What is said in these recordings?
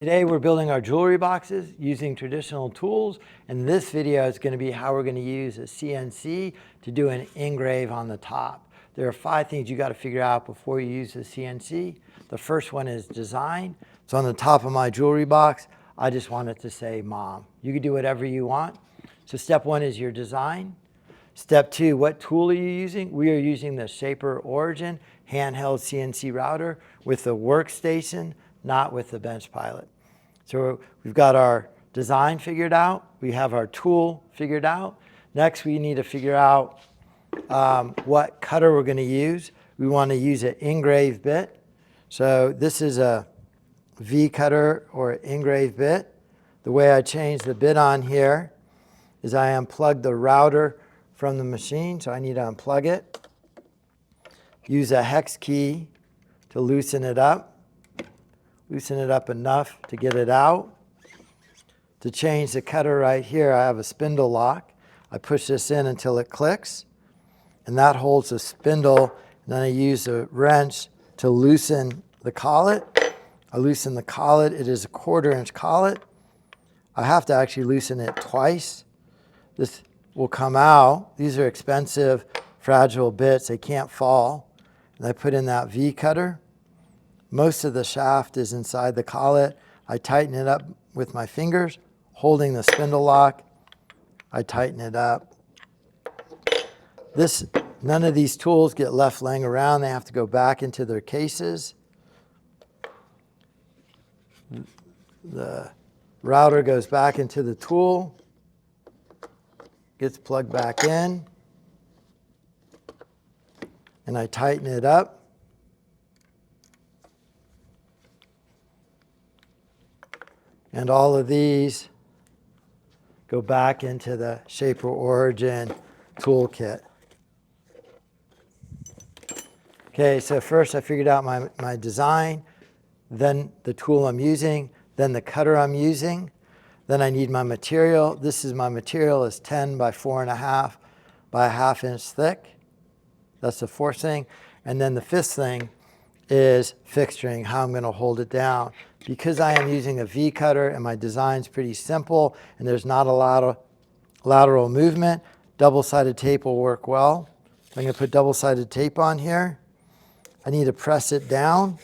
Today we're building our jewelry boxes using traditional tools, and this video is going to be how we're going to use a CNC to do an engrave on the top. There are 5 things you got to figure out before you use the CNC. The first one is design. So on the top of my jewelry box, I just want it to say mom. You can do whatever you want. So step 1 is your design. Step 2, what tool are you using? We are using the Shaper Origin handheld CNC router with the workstation, not with the bench pilot. So we've got our design figured out. We have our tool figured out. Next, we need to figure out what cutter we're going to use. We want to use an engrave bit. So this is a V cutter or engrave bit. The way I change the bit on here is I unplug the router from the machine, so I need to unplug it. Use a hex key to loosen it up. Loosen it up enough to get it out. To change the cutter right here, I have a spindle lock. I push this in until it clicks, and that holds the spindle. And then I use a wrench to loosen the collet. I loosen the collet. It is a 1/4 inch collet. I have to actually loosen it twice. This will come out. These are expensive, fragile bits. They can't fall. And I put in that V cutter. Most of the shaft is inside the collet. I tighten it up with my fingers, holding the spindle lock. I tighten it up. None of these tools get left laying around. They have to go back into their cases. The router goes back into the tool, gets plugged back in, and I tighten it up. And all of these go back into the Shaper Origin toolkit. Okay, so first I figured out my design, then the tool I'm using, then the cutter I'm using. Then I need my material. This is my material is 10 by 4.5 by 1/2 inch thick. That's the 4th thing. And then the 5th thing is fixturing, how I'm going to hold it down. Because I am using a V cutter and my design's pretty simple and there's not a lot of lateral movement, double-sided tape will work well. I'm going to put double-sided tape on here. I need to press it down.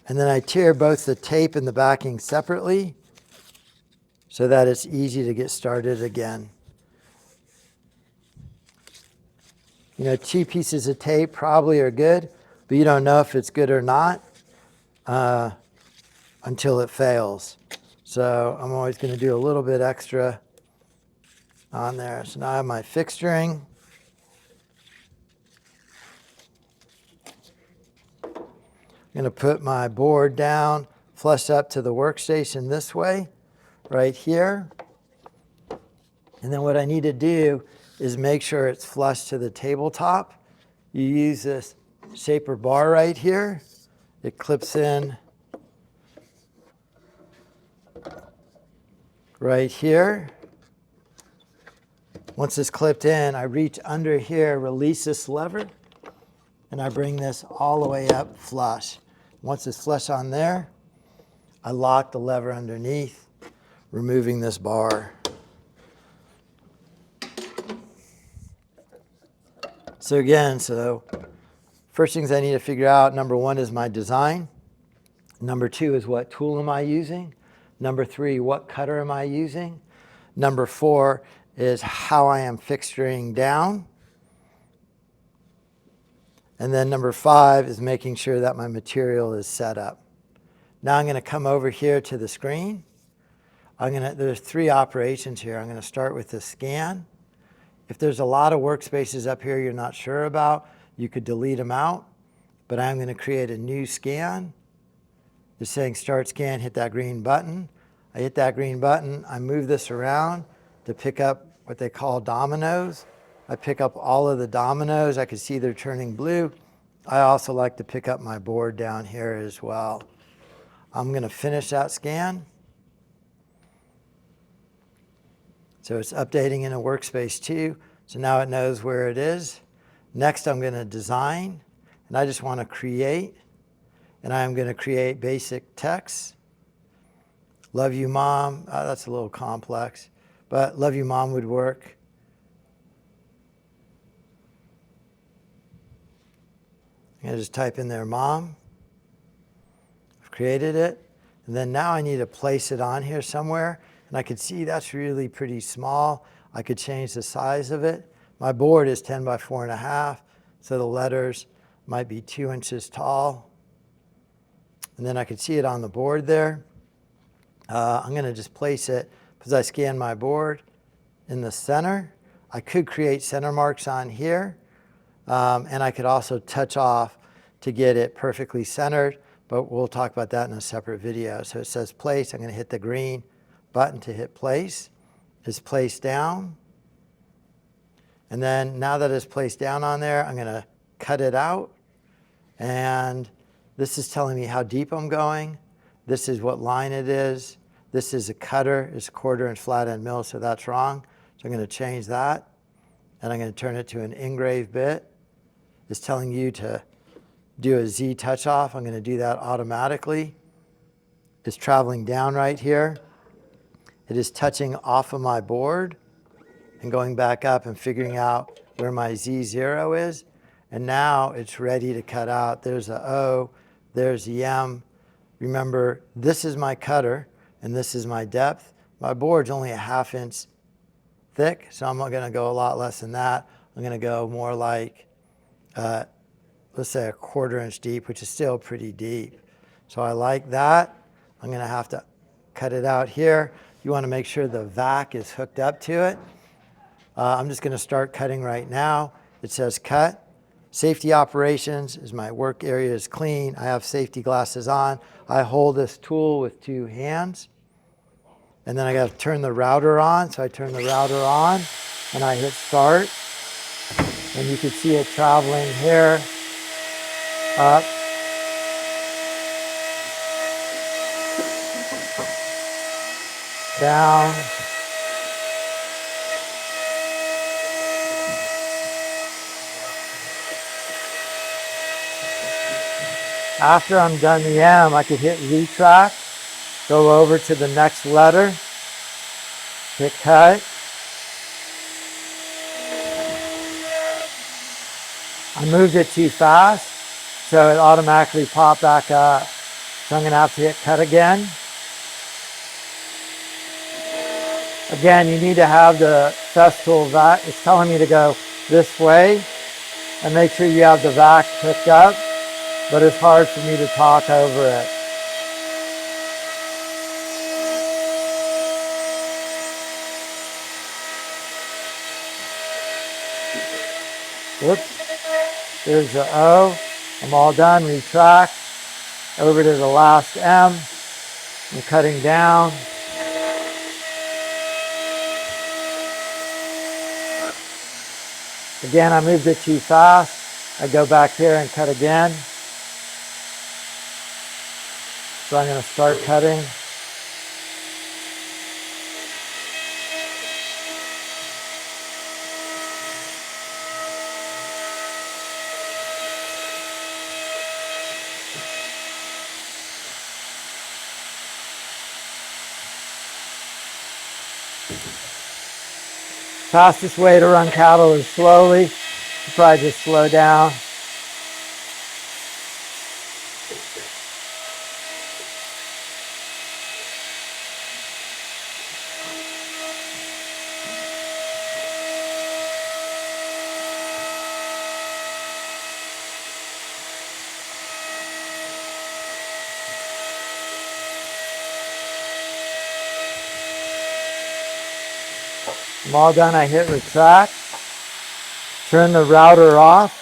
And then I tear both the tape and the backing separately so that it's easy to get started again. You know, 2 pieces of tape probably are good, but you don't know if it's good or not until it fails. So I'm always going to do a little bit extra on there. So now I have my fixturing. I'm going to put my board down, flush up to the workstation this way, right here. And then what I need to do is make sure it's flush to the tabletop. You use this shaper bar right here. It clips in right here. Once it's clipped in, I reach under here, release this lever, and I bring this all the way up flush. Once it's flush on there, I lock the lever underneath, removing this bar. So again, first things I need to figure out, number 1 is my design. Number 2 is what tool am I using? Number 3, what cutter am I using? Number 4 is how I am fixturing down. And then number 5 is making sure that my material is set up. Now I'm going to come over here to the screen. There's 3 operations here. I'm going to start with the scan. If there's a lot of workspaces up here you're not sure about, you could delete them out. But I'm going to create a new scan. It's saying start scan, hit that green button. I hit that green button. I move this around to pick up what they call dominoes. I pick up all of the dominoes. I can see they're turning blue. I also like to pick up my board down here as well. I'm going to finish that scan. So it's updating in a workspace 2. So now it knows where it is. Next, I'm going to design. And I just want to create. and I'm going to create basic text. Love you, Mom. That's a little complex, but love you, Mom would work. I'm going to just type in there, Mom. I've created it. And then now I need to place it on here somewhere. And I can see that's really pretty small. I could change the size of it. My board is 10 by 4.5, so the letters might be 2 inches tall. And then I could see it on the board there. I'm going to just place it, because I scan my board, in the center. I could create center marks on here. And I could also touch off to get it perfectly centered, but we'll talk about that in a separate video. So it says place. I'm going to hit the green button to hit place. It's placed down. And then now that it's placed down on there, I'm going to cut it out. And this is telling me how deep I'm going. This is what line it is. This is a cutter. It's a 1/4 inch flat end mill, so that's wrong. So I'm going to change that. And I'm going to turn it to an engrave bit. It's telling you to do a Z touch off. I'm going to do that automatically. It's traveling down right here. It is touching off of my board and going back up and figuring out where my Z0 is. And now it's ready to cut out. There's a O, there's the M. Remember, this is my cutter and this is my depth. My board's only a 1/2 inch thick, so I'm not going to go a lot less than that. I'm going to go more like, let's say a 1/4 inch deep, which is still pretty deep. So I like that. I'm going to have to cut it out here. You want to make sure the vac is hooked up to it. I'm just going to start cutting right now. It says cut. Safety operations is my work area is clean. I have safety glasses on. I hold this tool with 2 hands. And then I got to turn the router on. So I turn the router on and I hit start. And you can see it traveling here, up, down, after I'm done the M, I could hit retract, go over to the next letter, hit cut. I moved it too fast, so it automatically popped back up. So I'm going to have to hit cut again. Again, you need to have the Festool vac. It's telling me to go this way, and make sure you have the vac hooked up, but it's hard for me to talk over it. Whoops. There's the O. I'm all done. Retract. Over to the last M. I'm cutting down. Again, I moved it too fast. I go back here and cut again. So I'm going to start cutting. Fastest way to run cattle is slowly. You probably just slow down. I'm all done. I hit retract. Turn the router off.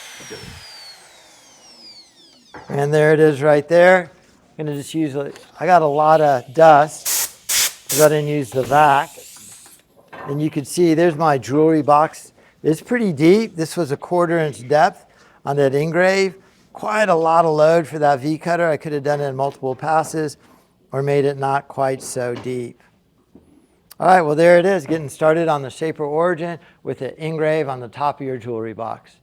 And there it is right there. I'm going to just use it. I got a lot of dust because I didn't use the vac. And you can see there's my jewelry box. It's pretty deep. This was a 1/4 inch depth on that engrave. Quite a lot of load for that V cutter. I could have done it in multiple passes or made it not quite so deep. All right, well, there it is, getting started on the Shaper Origin with the engrave on the top of your jewelry box.